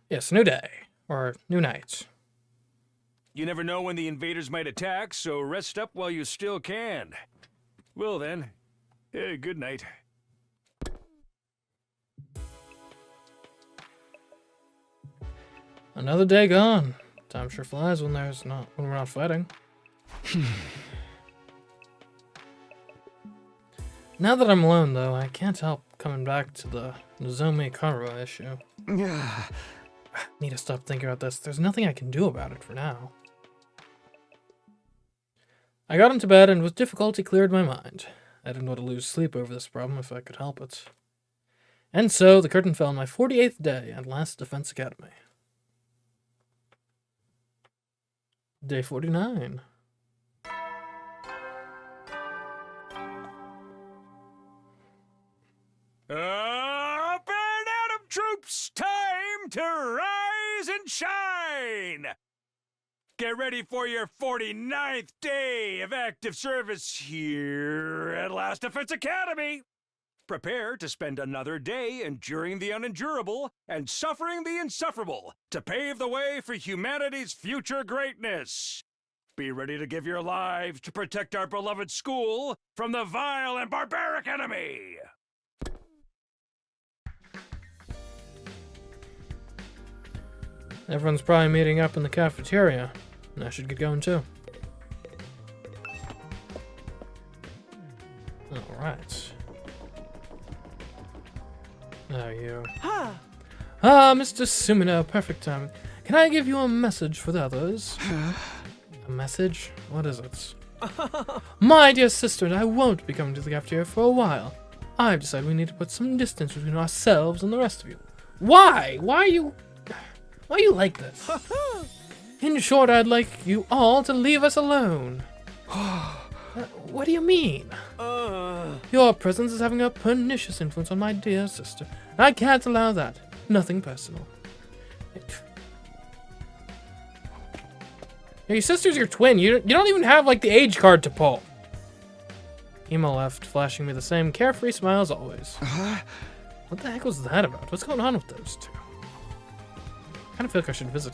Yes, new day. Or new night. You never know when the invaders might attack, so rest up while you still can. Well then, good night. Another day gone. Time sure flies when we're not fighting. Now that I'm alone, though, I can't help coming back to the CMeeCraft issue. Need to stop thinking about this. There's nothing I can do about it for now. I got into bed and with difficulty cleared my mind. I didn't want to lose sleep over this problem if I could help it. And so the curtain fell on my 48th day at Last Defense Academy. Day 49. Up and Adam troops, time to rise and shine! Get ready for your 49th day of active service here at Last Defense Academy. Prepare to spend another day enduring the unendurable and suffering the insufferable to pave the way for humanity's future greatness. Be ready to give your lives to protect our beloved school from the vile and barbaric enemy. Everyone's probably meeting up in the cafeteria, and I should get going too. Alright. There you. Mr. Sumino, perfect time. Can I give you a message for the others? A message? What is it? My dear sister and I won't be coming to the cafeteria for a while. I've decided we need to put some distance between ourselves and the rest of you. Why? Why are you like this? In short, I'd like you all to leave us alone. What do you mean? Your presence is having a pernicious influence on my dear sister. I can't allow that. Nothing personal. Your sister's your twin. You don't even have, like, the age card to pull. Emo left, flashing me the same carefree smile as always. What the heck was that about? What's going on with those two? I kind of feel like I should visit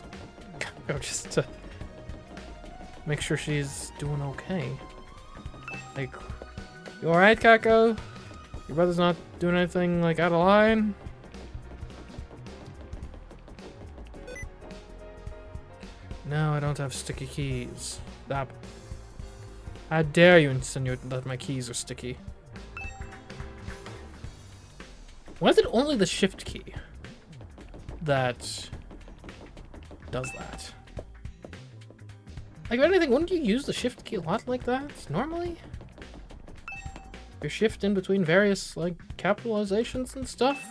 Kako just to make sure she's doing okay. Like, you alright, Kako? Your brother's not doing anything, like, out of line? No, I don't have sticky keys. Stop. How dare you insinuate that my keys are sticky? Why is it only the shift key that does that? Like, if anything, wouldn't you use the shift key a lot like that, normally? You shift in between various, like, capitalizations and stuff?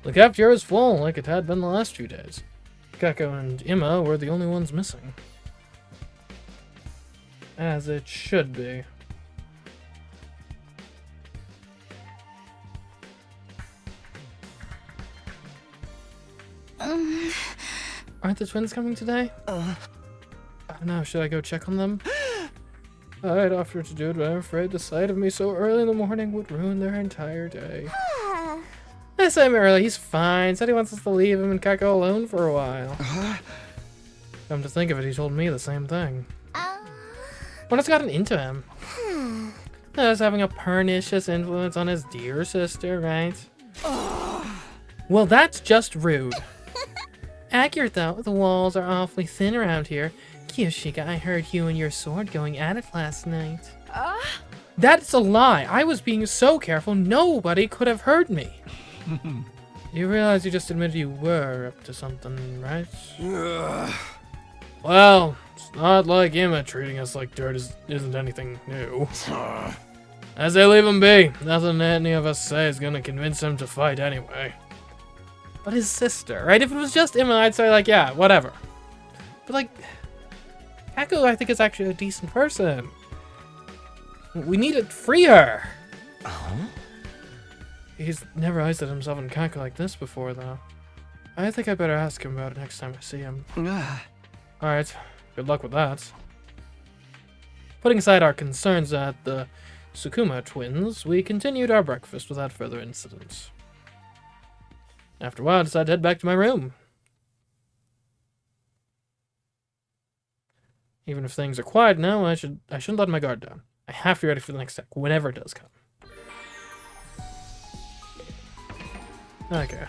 The cafeteria is full, like it had been the last few days. Kako and Emma were the only ones missing. As it should be. Aren't the twins coming today? I don't know, should I go check on them? I'd offer to do it, but I'm afraid the sight of me so early in the morning would ruin their entire day. I saw him early, he's fine. Said he wants us to leave him and Kako alone for a while. Come to think of it, he told me the same thing. What has gotten into him? That was having a pernicious influence on his dear sister, right? Well, that's just rude. Accurate though, the walls are awfully thin around here. Kyoshika, I heard you and your sword going at it last night. That's a lie. I was being so careful, nobody could have heard me. You realize you just admitted you were up to something, right? Well, it's not like Emma treating us like dirt isn't anything new. As they leave him be, nothing any of us say is gonna convince him to fight anyway. But his sister, right? If it was just Emma, I'd say, like, yeah, whatever. But, like, Kako, I think, is actually a decent person. We need to free her. He's never isolated himself in caca like this before, though. I think I better ask him about it next time I see him. Alright, good luck with that. Putting aside our concerns at the Sukuma twins, we continued our breakfast without further incident. After a while, I decided to head back to my room. Even if things are quiet now, I shouldn't let my guard down. I have to be ready for the next step, whenever it does come. Okay.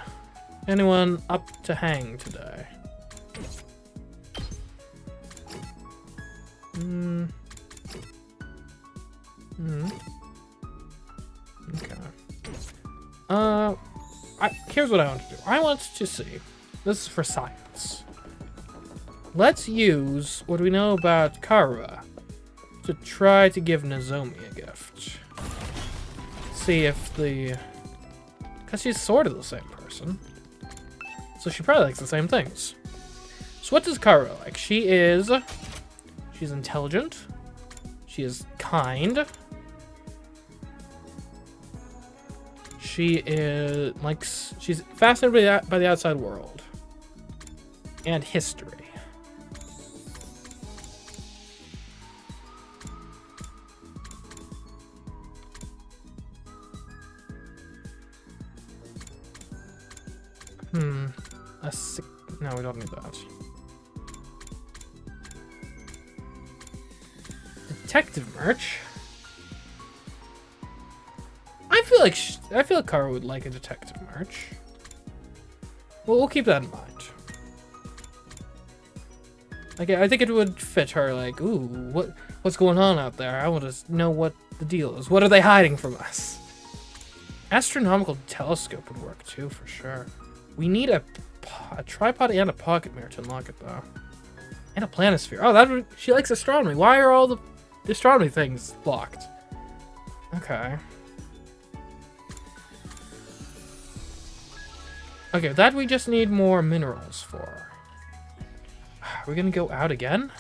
Anyone up to hang today? Okay. Here's what I want to do. I want to see. This is for science. Let's use what we know about Kara to try to give Nozomi a gift. See if the... Because she's sort of the same person. So she probably likes the same things. So what does Kara like? She's intelligent. She is kind. She's fascinated by the outside world. And history. No, we don't need that. Detective merch. I feel like Kara would like a detective merch. Well, we'll keep that in mind. Like, I think it would fit her. Like, ooh, what's going on out there? I want to know what the deal is. What are they hiding from us? Astronomical telescope would work too, for sure. We need a tripod and a pocket mirror to unlock it, though. And a planisphere. Oh, she likes astronomy. Why are all the astronomy things locked? Okay. Okay, that we just need more minerals for. Are we gonna go out again?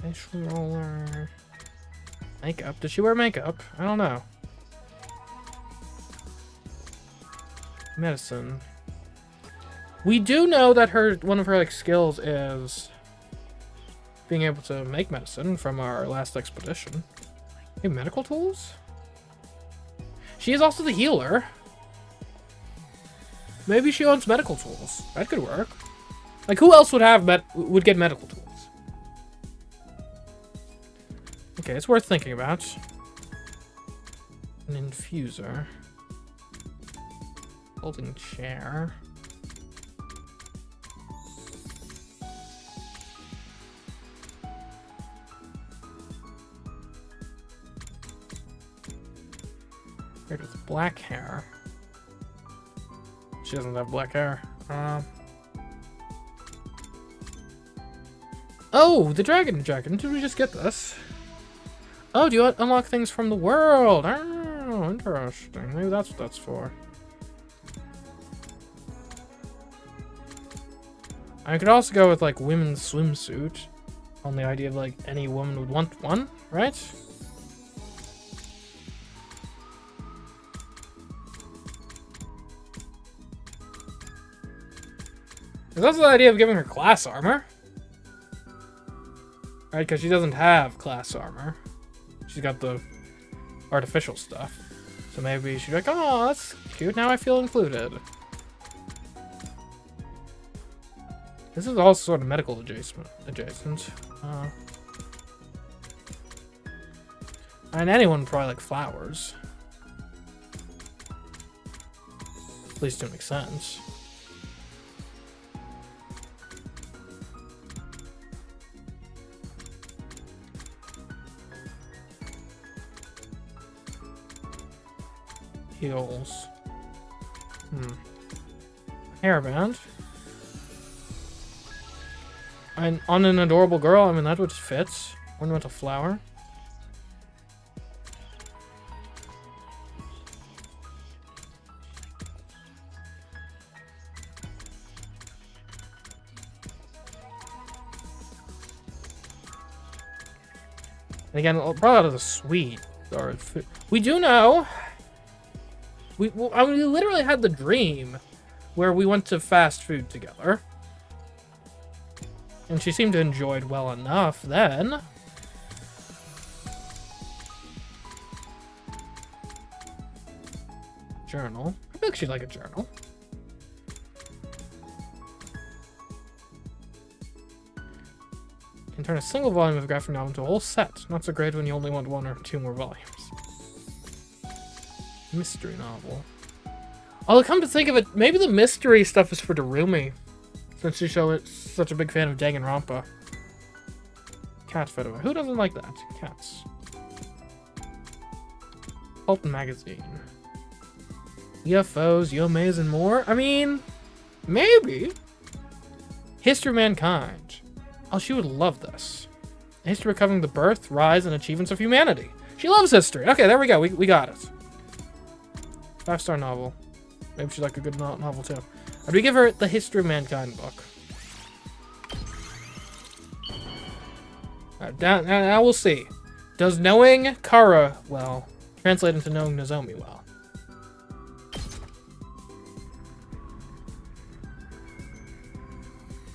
Facial roller. Makeup. Did she wear makeup? I don't know. Medicine. We do know that one of her skills is being able to make medicine from our last expedition. Hey, medical tools? She is also the healer. Maybe she owns medical tools. That could work. Like, who else would get medical tools? Okay, it's worth thinking about. An infuser. Folding chair. Weird with black hair. She doesn't have black hair. Oh, the dragon jacket. Did we just get this? Oh, do you unlock things from the world? Oh, interesting. Maybe that's what that's for. I could also go with women's swimsuit. On the idea of any woman would want one, right? There's also the idea of giving her class armor. Right, because she doesn't have class armor. She's got the artificial stuff. So maybe she'd be like, oh, that's cute, now I feel included. This is also sort of medical adjacent. And anyone would probably like flowers. At least it makes sense. Heels. Hairband. And on an adorable girl, I mean, that would fit. Ornamental flower. And again, probably a lot of the sweet or food. We do know. We literally had the dream where we went to fast food together. And she seemed to enjoy it well enough then. Journal. I feel like she'd like a journal. Can turn a single volume of a graphic novel into a whole set. Not so great when you only want 1 or 2 more volumes. Mystery novel. Although, come to think of it, maybe the mystery stuff is for Darumi. Since she's such a big fan of Danganronpa. Cat photo. Who doesn't like that? Cats. Pulp magazine. UFOs, Yomeis, and more? I mean, maybe. History of Mankind. Oh, she would love this. A history covering the birth, rise, and achievements of humanity. She loves history. Okay, there we go. We got it. 5-star novel. Maybe she'd like a good novel, too. Or do we give her the History of Mankind book? Alright, now we'll see. Does knowing Kara well translate into knowing Nozomi well?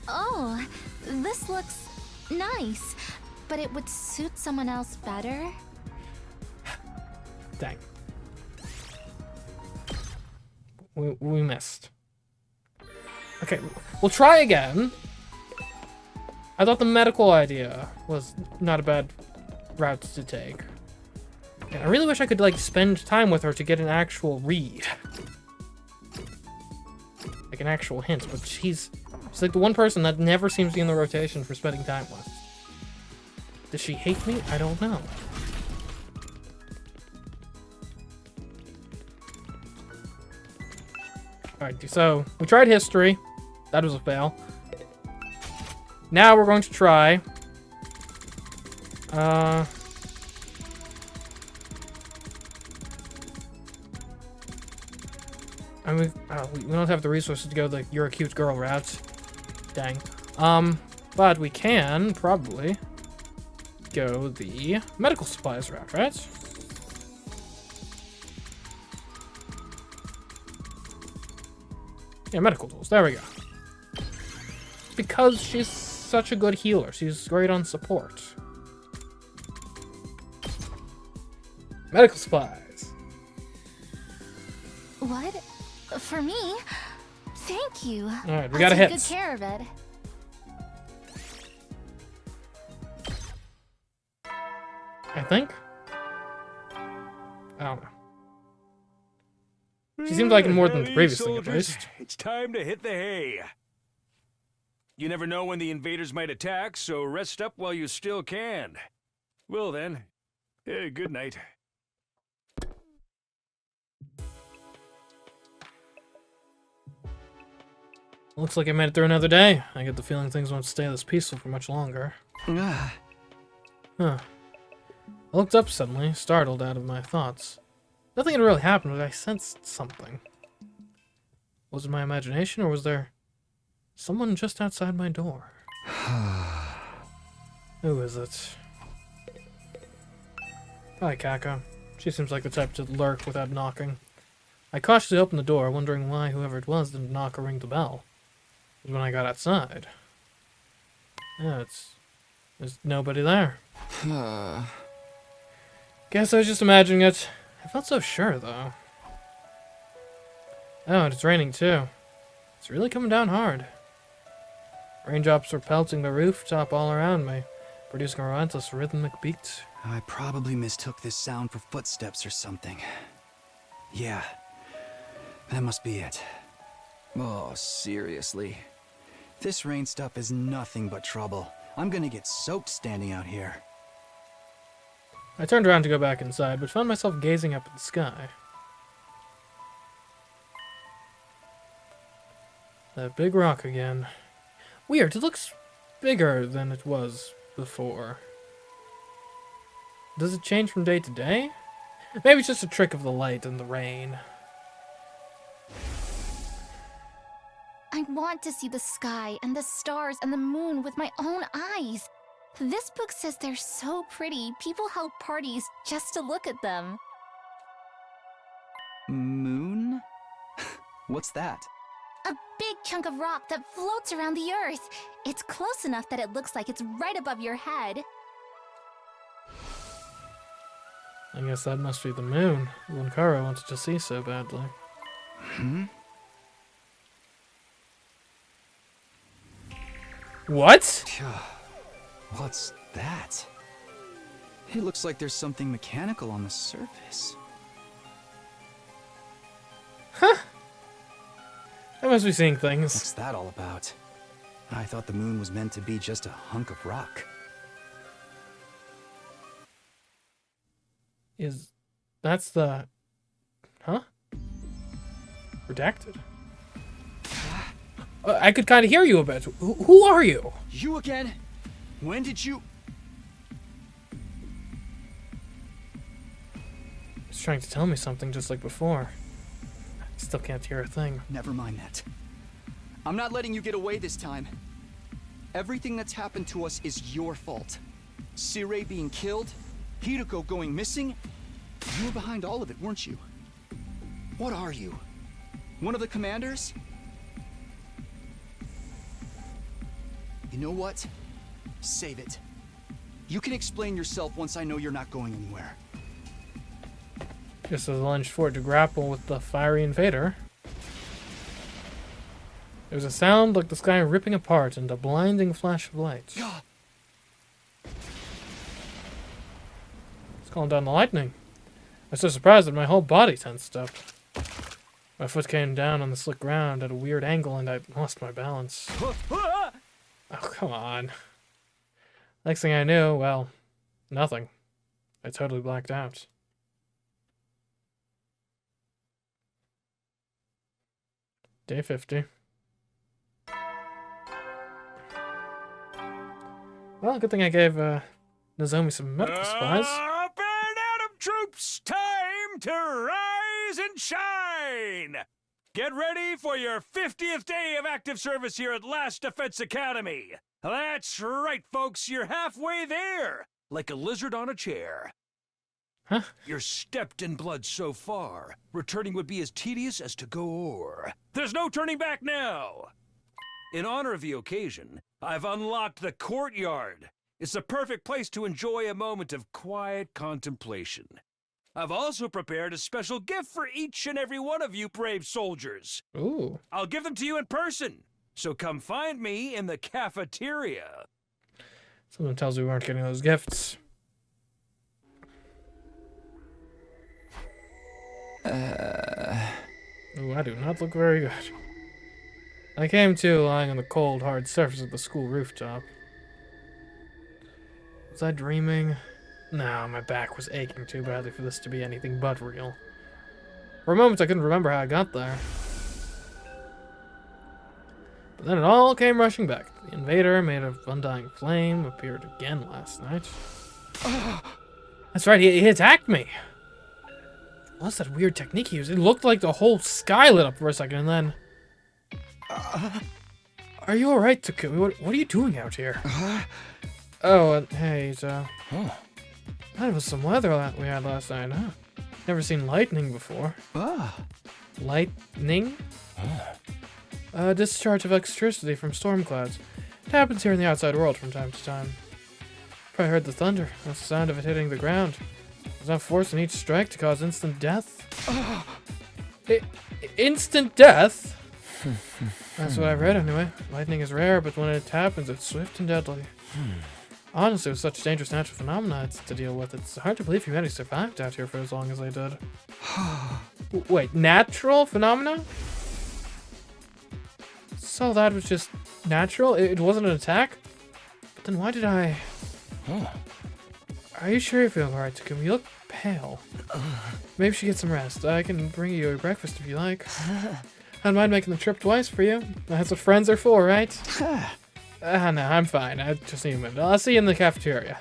Oh, this looks nice, but it would suit someone else better. Dang. We missed. Okay, we'll try again. I thought the medical idea was not a bad route to take. And I really wish I could, like, spend time with her to get an actual read. Like, an actual hint, but she's like the one person that never seems to be in the rotation for spending time with. Does she hate me? I don't know. Alright, so we tried history. That was a fail. Now we're going to try. I mean, we don't have the resources to go the "you're a cute girl" route. Dang. But we can probably go the medical supplies route, right? Yeah, medical tools. There we go. Because she's such a good healer. She's great on support. Medical supplies. What? For me? Thank you. Alright, we got a I'll hit. take good care of it. I think. I don't know. She seems like more than the previous thing, at Soldiers, least. it's time to hit the hay. You never know when the invaders might attack, so rest up while you still can. Well then, good night. Looks like I made it through another day. I get the feeling things won't stay this peaceful for much longer. Huh. I looked up suddenly, startled out of my thoughts. Nothing had really happened, but I sensed something. Was it my imagination, or was there someone just outside my door? Who is it? Probably Kako. She seems like the type to lurk without knocking. I cautiously opened the door, wondering why whoever it was didn't knock or ring the bell. It was when I got outside. Yeah, there's nobody there. Guess I was just imagining it. I felt so sure, though. Oh, and it's raining, too. It's really coming down hard. Raindrops were pelting the rooftop all around me, producing a relentless rhythmic beat. I probably mistook this sound for footsteps or something. Yeah, that must be it. Oh, seriously. This rain stuff is nothing but trouble. I'm gonna get soaked standing out here. I turned around to go back inside, but found myself gazing up at the sky. That big rock again. Weird, it looks bigger than it was before. Does it change from day to day? Maybe it's just a trick of the light and the rain. I want to see the sky and the stars and the moon with my own eyes. This book says they're so pretty, people held parties just to look at them. Moon? What's that? A big chunk of rock that floats around the Earth. It's close enough that it looks like it's right above your head. I guess that must be the moon Lunkara wanted to see so badly. Hmm? What? What's that? It looks like there's something mechanical on the surface. Huh? I must be seeing things. What's that all about? I thought the moon was meant to be just a hunk of rock. That's the... Huh? Redacted. I could kind of hear you a bit. Who are you? You again? When did you... He's trying to tell me something just like before. I still can't hear a thing. Never mind that. I'm not letting you get away this time. Everything that's happened to us is your fault. Sirei being killed, Hideko going missing. You were behind all of it, weren't you? What are you? One of the commanders? You know what? Save it. You can explain yourself once I know you're not going anywhere. Just as I lunged forward to grapple with the fiery invader, there was a sound like the sky ripping apart and a blinding flash of light. It's calling down the lightning. I was so surprised that my whole body tensed up. My foot came down on the slick ground at a weird angle and I lost my balance. Oh, come on. Next thing I knew, well, nothing. I totally blacked out. Day 50. Well, good thing I gave Nozomi some medical supplies. Up and at 'em, troops! Time to rise and shine! Get ready for your 50th day of active service here at Last Defense Academy. That's right, folks. You're halfway there, like a lizard on a chair. Huh? You're stepped in blood so far. Returning would be as tedious as to go o'er. There's no turning back now. In honor of the occasion, I've unlocked the courtyard. It's the perfect place to enjoy a moment of quiet contemplation. I've also prepared a special gift for each and every one of you brave soldiers. Ooh. I'll give them to you in person, so come find me in the cafeteria. Someone tells me we weren't getting those gifts. Ooh, I do not look very good. I came to lying on the cold, hard surface of the school rooftop. Was I dreaming? No, my back was aching too badly for this to be anything but real. For a moment, I couldn't remember how I got there. But then it all came rushing back. The invader, made of undying flame, appeared again last night. That's right, he attacked me! What's that weird technique he used? It looked like the whole sky lit up for a second, and then... Are you alright, Takumi? What are you doing out here? Oh, hey, so... That was some weather we had last night, huh? Never seen lightning before. Lightning? A discharge of electricity from storm clouds. It happens here in the outside world from time to time. Probably heard the thunder. That's the sound of it hitting the ground. There's enough force in each strike to cause instant death. Instant death? That's what I've read anyway. Lightning is rare, but when it happens, it's swift and deadly. Honestly, with such dangerous natural phenomena to deal with, it's hard to believe humanity survived out here for as long as they did. Wait, natural phenomena? So that was just natural? It wasn't an attack? But then why did I... Are you sure you feel alright, Takumi? You look pale. Maybe you should get some rest. I can bring you a breakfast if you like. I don't mind making the trip twice for you. That's what friends are for, right? No, I'm fine. I just need a minute. I'll see you in the cafeteria.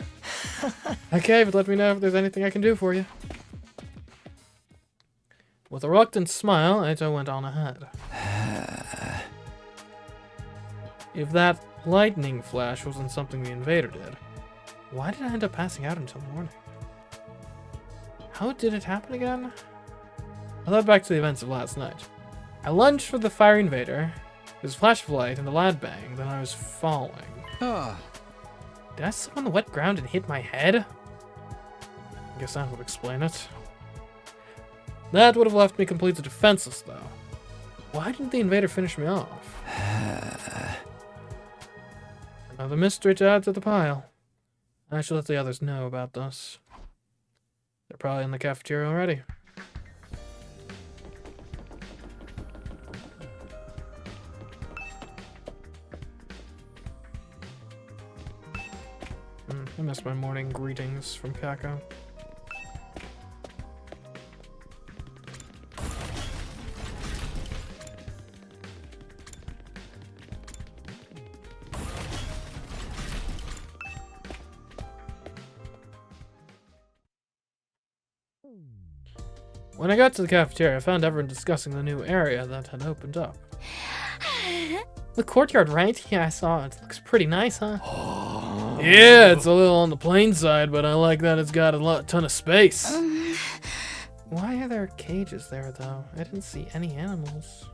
Okay, but let me know if there's anything I can do for you. With a reluctant smile, Eito went on ahead. If that lightning flash wasn't something the invader did, Why did I end up passing out until morning? How did it happen again? I thought back to the events of last night. I lunged for the fire invader. There was a flash of light and a loud bang, then I was falling. Did I slip on the wet ground and hit my head? I guess that would explain it. That would have left me completely defenseless, though. Why didn't the invader finish me off? Another mystery to add to the pile. I should let the others know about this. They're probably in the cafeteria already. I missed my morning greetings from Kako. When I got to the cafeteria, I found everyone discussing the new area that had opened up. The courtyard, right? Yeah, I saw it. Looks pretty nice, huh? Yeah, it's a little on the plain side, but I like that it's got a ton of space. Why are there cages there, though? I didn't see any animals.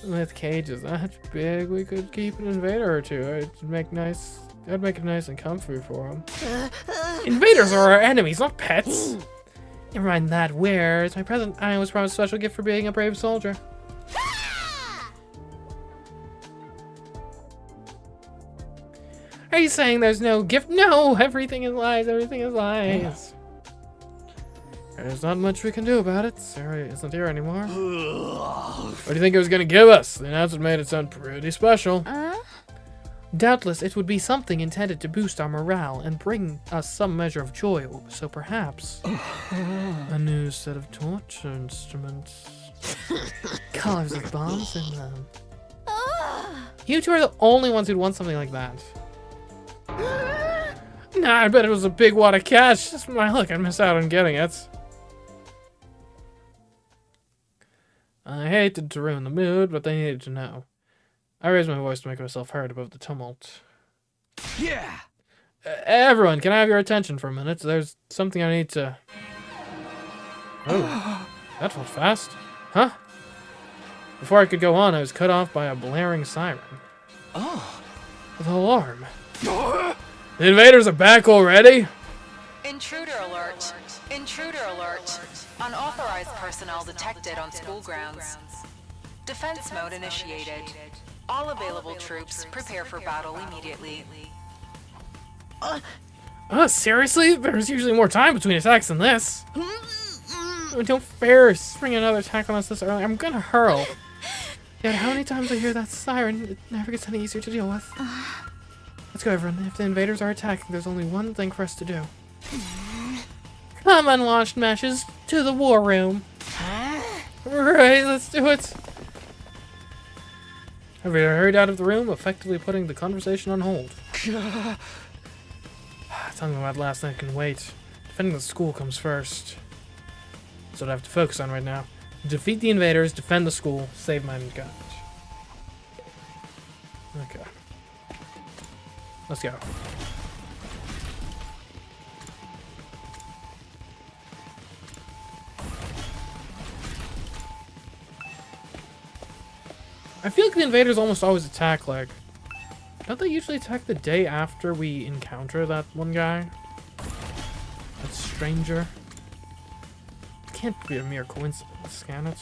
With cages that big, we could keep an invader or two. I'd make it nice and comfy for them. Invaders are our enemies, not pets. Never mind that. Where's my present? I was promised a special gift for being a brave soldier. Are you saying there's no gift? No! Everything is lies. Everything is lies. There's not much we can do about it. Sarah isn't here anymore. What do you think it was going to give us? The announcement made it sound pretty special. Doubtless it would be something intended to boost our morale and bring us some measure of joy, so perhaps a new set of torture instruments. Colors with bombs in them. You two are the only ones who'd want something like that. Nah, I bet it was a big wad of cash. Just my luck, I'd miss out on getting it. I hated to ruin the mood, but they needed to know. I raised my voice to make myself heard above the tumult. Yeah! Everyone, can I have your attention for a minute? There's something I need to... Oh, that felt fast. Huh? Before I could go on, I was cut off by a blaring siren. Oh. The alarm. The invaders are back already? Intruder alert. Intruder alert. Unauthorized personnel detected on school grounds. Defense mode initiated. All available troops prepare for battle immediately. Seriously? There's usually more time between attacks than this. Don't fair spring another attack on us this early. I'm gonna hurl. Yet how many times I hear that siren, it never gets any easier to deal with. Let's go, everyone. If the invaders are attacking, there's only one thing for us to do. Come, unwashed meshes, to the war room. Right, let's do it. Everybody hurried out of the room, effectively putting the conversation on hold. Talking about last night can wait. Defending the school comes first. That's what I have to focus on right now. Defeat the invaders, defend the school, save mankind. Okay. Let's go. I feel like the invaders almost always attack, like... Don't they usually attack the day after we encounter that one guy? That stranger? It can't be a mere coincidence, can it?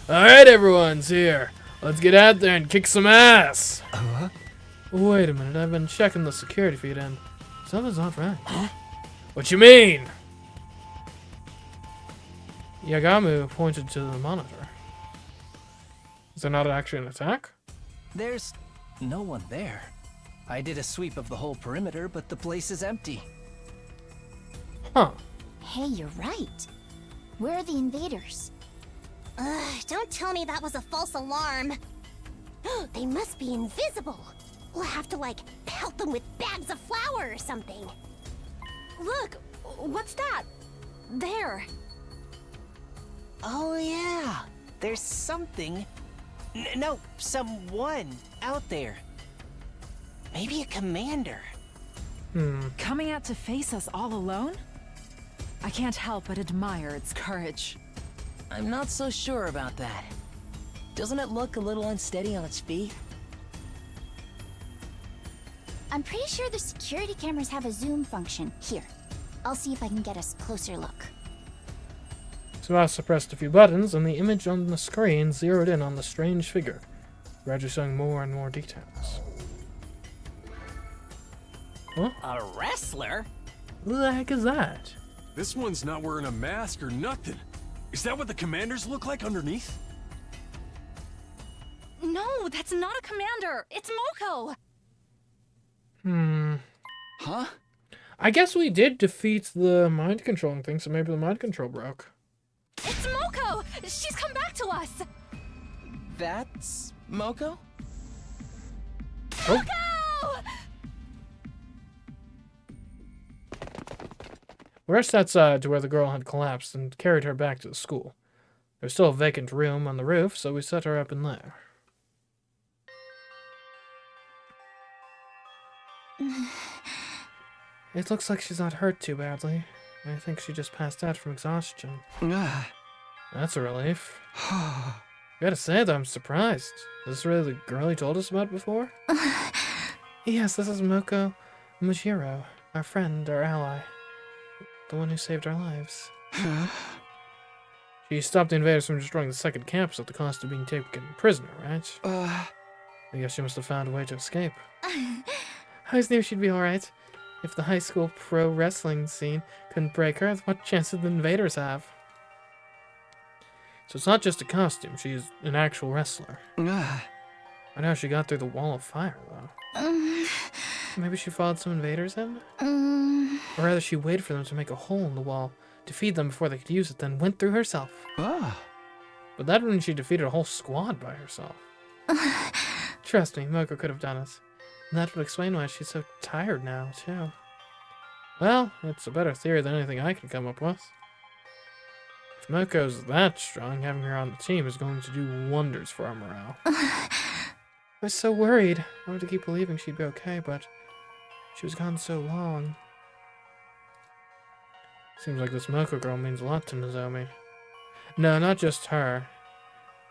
Alright, everyone's here. Let's get out there and kick some ass! Wait a minute, I've been checking the security feed and something's not right. What you mean? Yagamu pointed to the monitor. Is there not actually an attack? There's no one there. I did a sweep of the whole perimeter, but the place is empty. Huh. Hey, you're right. Where are the invaders? Don't tell me that was a false alarm. They must be invisible. We'll have to, like, pelt them with bags of flour or something. Look, what's that? There. Oh yeah, there's something No, someone out there. Maybe a commander. Coming out to face us all alone? I can't help but admire its courage. I'm not so sure about that. Doesn't it look a little unsteady on its feet? I'm pretty sure the security cameras have a zoom function. Here, I'll see if I can get us a closer look. So I pressed a few buttons, and the image on the screen zeroed in on the strange figure, gradually showing more and more details. Huh? A wrestler? What the heck is that? This one's not wearing a mask or nothing. Is that what the commanders look like underneath? No, that's not a commander. It's Moko. Huh? I guess we did defeat the mind controlling thing, so maybe the mind control broke. It's Moko. She's come back to us. That's Moko? Oh. Moko! We rushed outside to where the girl had collapsed and carried her back to the school. There's still a vacant room on the roof, so we set her up in there. It looks like she's not hurt too badly. I think she just passed out from exhaustion. That's a relief. Gotta say, though, I'm surprised. Is this really the girl he told us about before? Yes, this is Moko Mujiro, our friend, our ally. The one who saved our lives. She stopped the invaders from destroying the second campus at the cost of being taken prisoner, right? I guess she must have found a way to escape. I always knew she'd be alright. If the high school pro wrestling scene couldn't break her, what chance did the invaders have? So it's not just a costume, she's an actual wrestler. I know how she got through the wall of fire, though. Maybe she followed some invaders in? Or rather, she waited for them to make a hole in the wall, defeat them before they could use it, then went through herself. But that means she defeated a whole squad by herself. Trust me, Moko could have done it. And that would explain why she's so tired now, too. Well, it's a better theory than anything I can come up with. If Moko's that strong, having her on the team is going to do wonders for our morale. I was so worried. I wanted to keep believing she'd be okay, but she was gone so long. Seems like this Moko girl means a lot to Nozomi. No, not just her.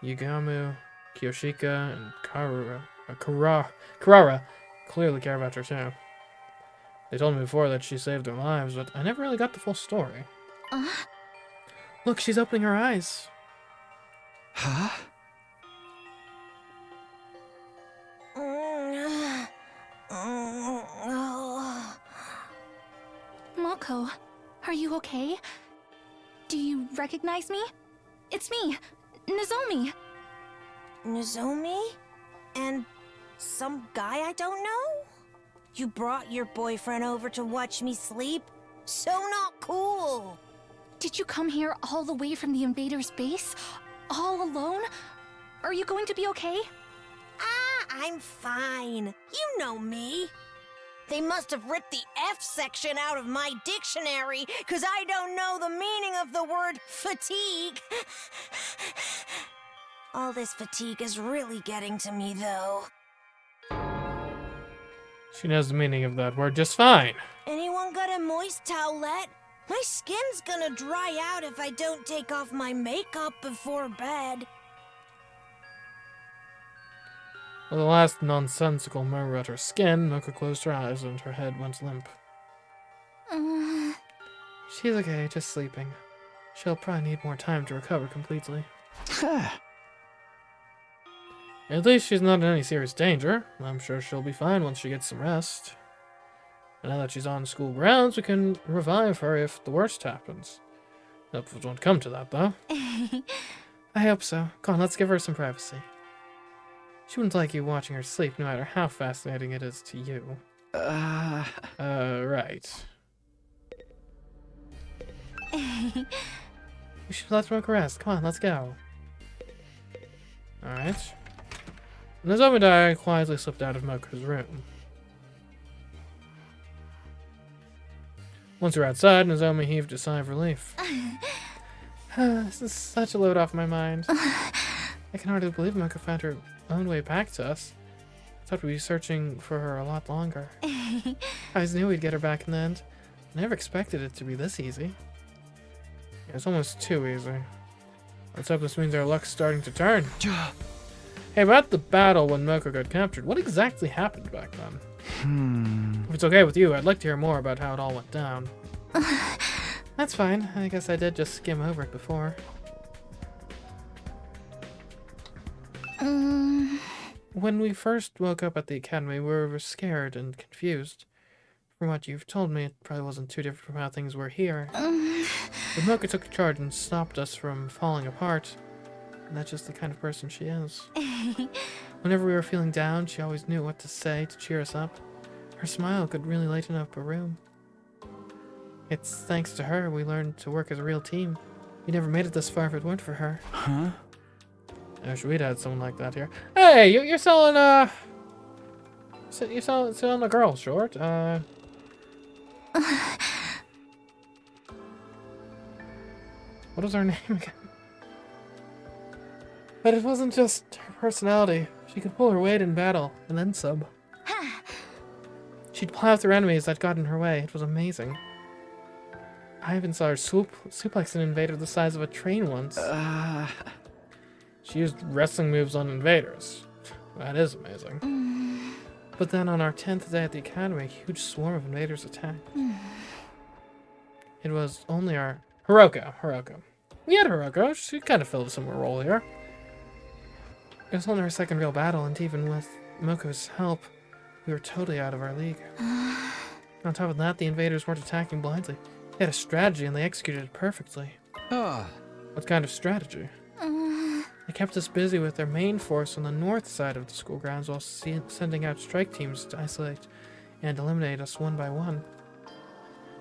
Yugamu, Kiyoshika, and Karara clearly care about her too. They told me before that she saved their lives, but I never really got the full story. Look, she's opening her eyes. Huh? Moko, are you okay? Do you recognize me? It's me, Nozomi. Nozomi? And some guy I don't know? You brought your boyfriend over to watch me sleep? So not cool! Did you come here all the way from the invaders' base? All alone? Are you going to be okay? I'm fine. You know me. They must have ripped the F section out of my dictionary, 'cause I don't know the meaning of the word fatigue. All this fatigue is really getting to me, though. She knows the meaning of that word just fine. Anyone got a moist towelette? My skin's gonna dry out if I don't take off my makeup before bed. With the last nonsensical murmur at her skin, Moko closed her eyes and her head went limp. She's okay, just sleeping. She'll probably need more time to recover completely. At least she's not in any serious danger. I'm sure she'll be fine once she gets some rest. And now that she's on school grounds, we can revive her if the worst happens. Hope it won't come to that, though. I hope so. Come on, let's give her some privacy. She wouldn't like you watching her sleep, no matter how fascinating it is to you. Right. We should let Moko rest. Come on, let's go. Alright. Nozomi and I quietly slipped out of Moko's room. Once we were outside, Nozomi heaved a sigh of relief. This is such a load off my mind. I can hardly believe Moko found her own way back to us. I thought we'd be searching for her a lot longer. I always knew we'd get her back in the end. I never expected it to be this easy. It's almost too easy. Let's hope this means our luck's starting to turn. Hey, about the battle when Moko got captured, what exactly happened back then? If it's okay with you, I'd like to hear more about how it all went down. That's fine. I guess I did just skim over it before. When we first woke up at the academy, we were scared and confused. From what you've told me, it probably wasn't too different from how things were here. But Moko took charge and stopped us from falling apart. And that's just the kind of person she is. Whenever we were feeling down, she always knew what to say to cheer us up. Her smile could really lighten up a room. It's thanks to her we learned to work as a real team. We never made it this far if it weren't for her. Huh? I wish we'd had someone like that here. Hey, you're selling, you're selling a girl short, What was her name again? But it wasn't just her personality. She could pull her weight in battle, and then some. She'd plow through enemies that got in her way. It was amazing. I even saw her suplex an invader the size of a train once. She used wrestling moves on invaders. That is amazing. But then on our 10th day at the academy, a huge swarm of invaders attacked. It was only our... Hiroko. We had Hiroko. She kind of filled a similar role here. It was only our second real battle, and even with Moko's help, we were totally out of our league. On top of that, the invaders weren't attacking blindly. They had a strategy, and they executed it perfectly. What kind of strategy? They kept us busy with their main force on the north side of the school grounds while sending out strike teams to isolate and eliminate us one by one.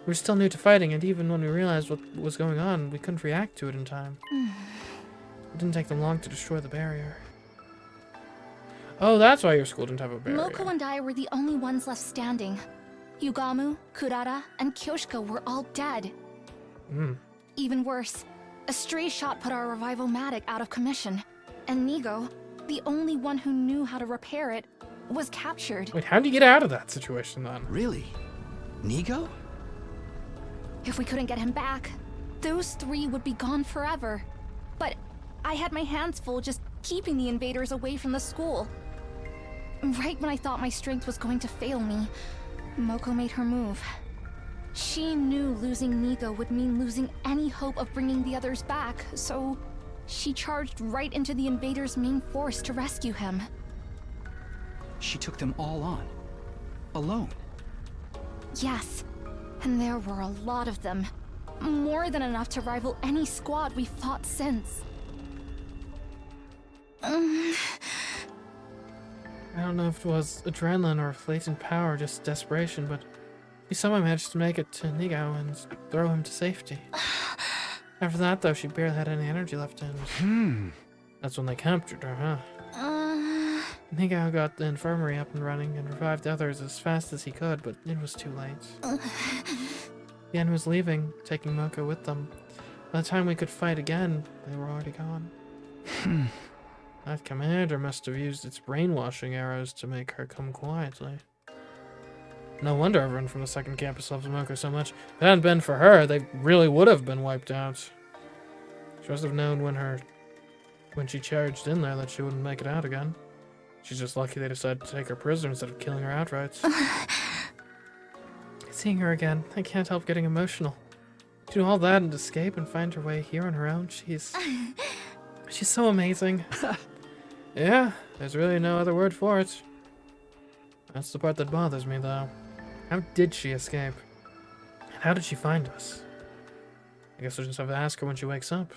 We were still new to fighting, and even when we realized what was going on, we couldn't react to it in time. It didn't take them long to destroy the barrier. Oh, that's why your school didn't have a barrier. Moko and I were the only ones left standing. Yugamu, Kurara, and Kyoshiko were all dead. Even worse, a stray shot put our revival-matic out of commission, and Nigo, the only one who knew how to repair it, was captured. Wait, how'd you get out of that situation then? Really? Nigo? If we couldn't get him back, those three would be gone forever. But I had my hands full just keeping the invaders away from the school. Right when I thought my strength was going to fail me, Moko made her move. She knew losing Nigo would mean losing any hope of bringing the others back, so she charged right into the invaders' main force to rescue him. She took them all on. Alone. Yes, and there were a lot of them. More than enough to rival any squad we've fought since. I don't know if it was adrenaline or latent power, just desperation, but we somehow managed to make it to Nigo and throw him to safety. After that, though, she barely had any energy left in. That's when they captured her, huh? Nigo got the infirmary up and running and revived others as fast as he could, but it was too late. The enemy was leaving, taking Moko with them. By the time we could fight again, they were already gone. That commander must have used its brainwashing arrows to make her come quietly. No wonder everyone from the second campus loves Moko so much. If it hadn't been for her, they really would have been wiped out. She must have known when she charged in there that she wouldn't make it out again. She's just lucky they decided to take her prisoner instead of killing her outright. Seeing her again, I can't help getting emotional. To do all that and escape and find her way here on her own, she's so amazing. Yeah, there's really no other word for it. That's the part that bothers me, though. How did she escape? And how did she find us? I guess we'll just have to ask her when she wakes up.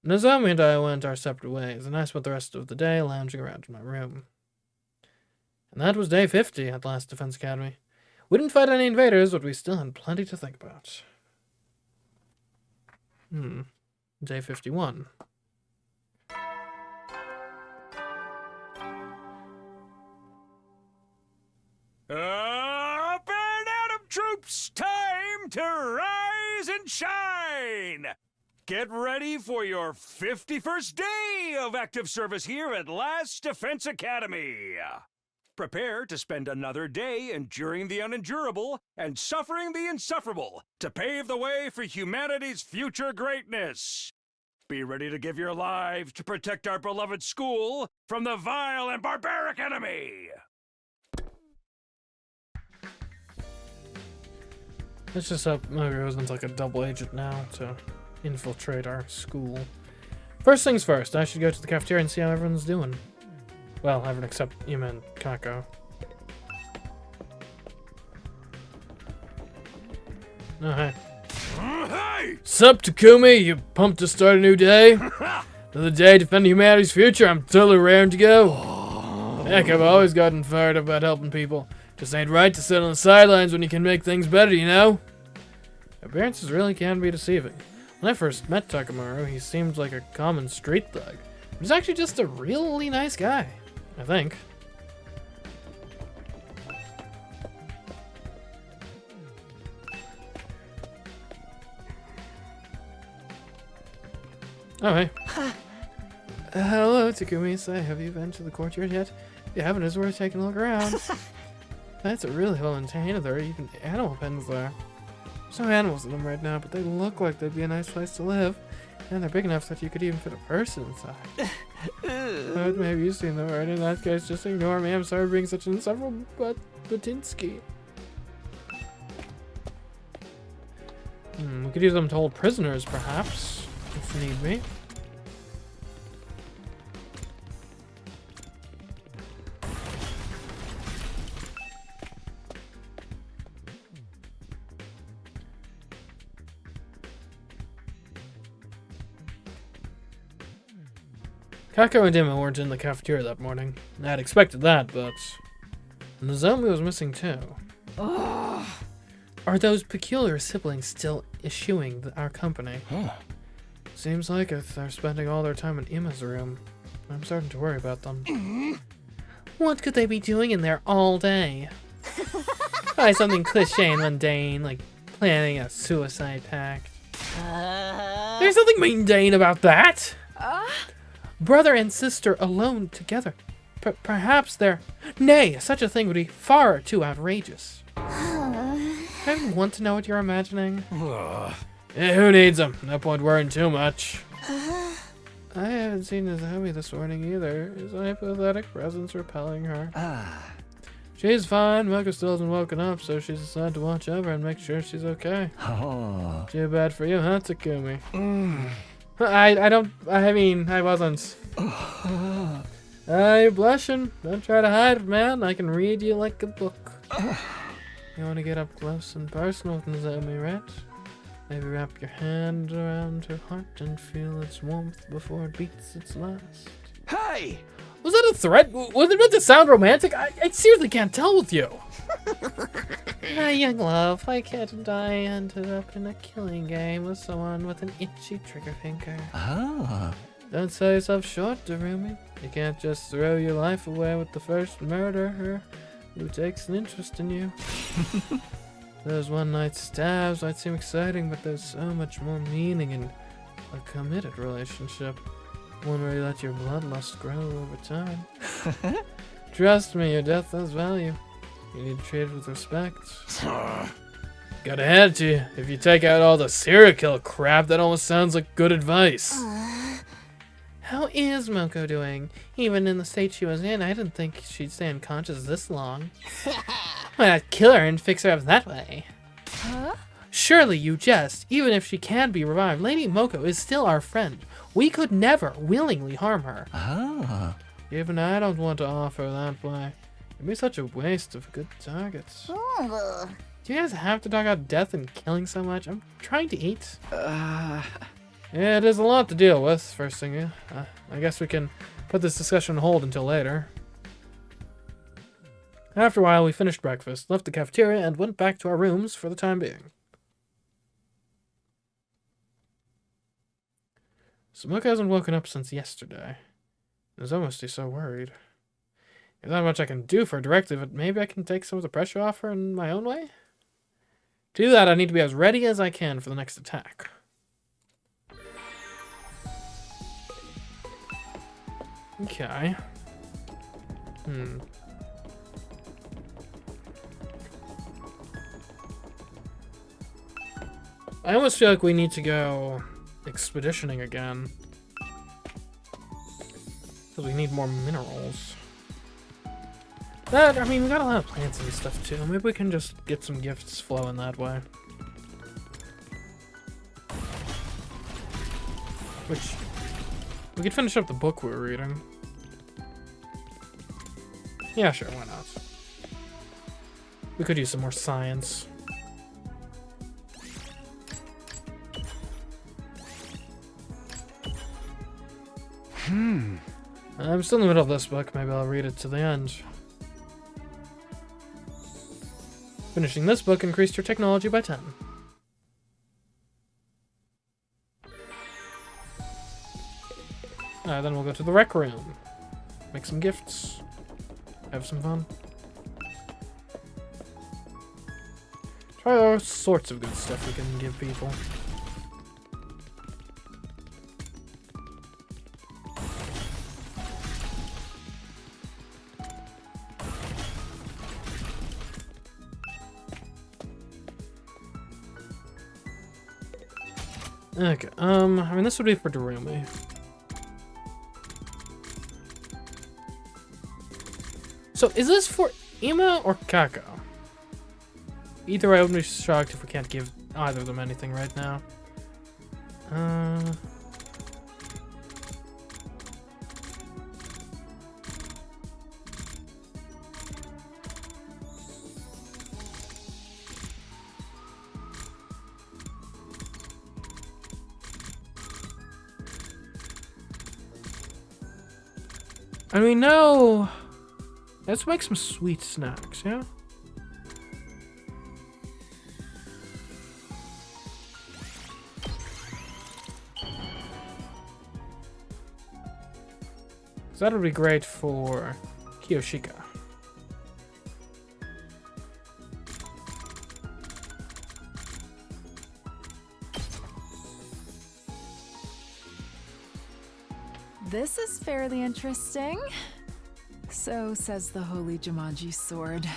Nozomi and I went our separate ways, and I spent the rest of the day lounging around in my room. And that was day 50 at Last Defense Academy. We didn't fight any invaders, but we still had plenty to think about. Day 51. Up and Atom troops, time to rise and shine! Get ready for your 51st day of active service here at Last Defense Academy. Prepare to spend another day enduring the unendurable and suffering the insufferable to pave the way for humanity's future greatness. Be ready to give your lives to protect our beloved school from the vile and barbaric enemy. Let's just hope Mogo isn't like a double agent now to infiltrate our school. First things first, I should go to the cafeteria and see how everyone's doing. Well, everyone except Yuma and Kako. Oh, hey. Hey! Sup, Takumi? You pumped to start a new day? Another day defending humanity's future. I'm totally raring to go. Heck, I've always gotten fired up about helping people. Just ain't right to sit on the sidelines when you can make things better, you know? Appearances really can be deceiving. When I first met Takamaru, he seemed like a common street thug. But he's actually just a really nice guy, I think. Oh, hey. Hello, Takumi-san. Have you been to the courtyard yet? If you haven't, it's worth taking a look around. That's a really well maintained. There are even animal pens there. There's no animals in them right now, but they look like they'd be a nice place to live. And they're big enough that you could even fit a person inside. But maybe you've seen them already. In that case, just ignore me. I'm sorry for being such an insufferable Batinsky. We could use them to hold prisoners, perhaps, if need be. Kako and Dima weren't in the cafeteria that morning. I had expected that, but Nozomi was missing too. Are those peculiar siblings still eschewing our company? Seems like it. They're spending all their time in Ima's room. I'm starting to worry about them. What could they be doing in there all day? Probably something cliche and mundane, like planning a suicide pact. There's nothing mundane about that! Brother and sister alone together. Perhaps they're... Nay, such a thing would be far too outrageous. I want to know what you're imagining. Yeah, who needs them? No point worrying too much. I haven't seen Nozomi this morning either. Is a hypothetical presence repelling her? She's fine. Moko still hasn't woken up, so she's decided to watch over and make sure she's okay. Too bad for you, huh, Takumi? I wasn't. You're blushing. Don't try to hide it, man. I can read you like a book. You want to get up close and personal with Nozomi, right? Maybe wrap your hand around her heart and feel its warmth before it beats its last. Hey! Was that a threat? Was it meant to sound romantic? I seriously can't tell with you. My young love, my cat and I ended up in a killing game with someone with an itchy trigger finger. Don't sell yourself short, Darumi. You can't just throw your life away with the first murderer who takes an interest in you. Those one-night stabs might seem exciting, but there's so much more meaning in a committed relationship. One where you let your bloodlust grow over time. Trust me, your death has value. You need to treat it with respect. Gotta hand it to you. If you take out all the serial killer crap, that almost sounds like good advice. How is Moko doing? Even in the state she was in, I didn't think she'd stay unconscious this long. Why not kill her and fix her up that way? Surely you jest. Even if she can be revived, Lady Moko is still our friend. We could never willingly harm her. Even I don't want to offer that way. It'd be such a waste of good targets. Do you guys have to talk about death and killing so much? I'm trying to eat. Yeah, it is a lot to deal with, first thing. I guess we can put this discussion on hold until later. After a while, we finished breakfast, left the cafeteria, and went back to our rooms for the time being. Smoke hasn't woken up since yesterday. He's almost so worried. There's not much I can do for her directly, but maybe I can take some of the pressure off her in my own way? To do that, I need to be as ready as I can for the next attack. Okay. I almost feel like we need to go expeditioning again. Because we need more minerals. I mean, we got a lot of plants and stuff too. Maybe we can just get some gifts flowing that way. Which, we could finish up the book we were reading. Yeah, sure, why not? We could use some more science. I'm still in the middle of this book. Maybe I'll read it to the end. Finishing this book increased your technology by 10. Alright, then we'll go to the rec room. Make some gifts. Have some fun. Try all sorts of good stuff we can give people. Okay, I mean, this would be for Darumi. So, is this for Ima or Kako? Either way, I wouldn't be shocked if we can't give either of them anything right now. And we know... Let's make some sweet snacks, yeah? So that would be great for Kiyoshika. This is fairly interesting. So says the Holy Jumanji sword.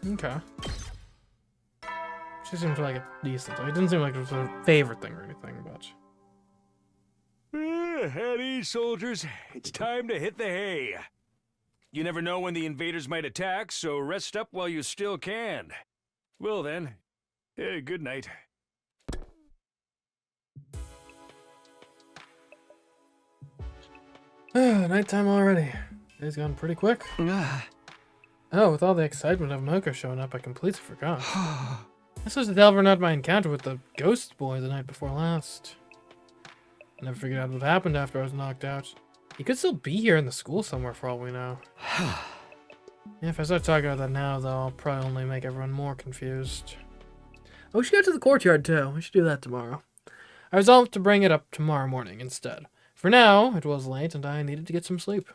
Okay. She seems like a decent. It didn't seem like it was her favorite thing or anything, but... At ease, soldiers. It's time to hit the hay. You never know when the invaders might attack, so rest up while you still can. Well then, good night. Nighttime already. Day's gone pretty quick. Oh, with all the excitement of Moko showing up, I completely forgot. This was the Delver not my encounter with the ghost boy the night before last. I never figured out what happened after I was knocked out. He could still be here in the school somewhere for all we know. Yeah, if I start talking about that now, though, I'll probably only make everyone more confused. Oh, we should go to the courtyard, too. We should do that tomorrow. I resolved to bring it up tomorrow morning instead. For now, it was late and I needed to get some sleep.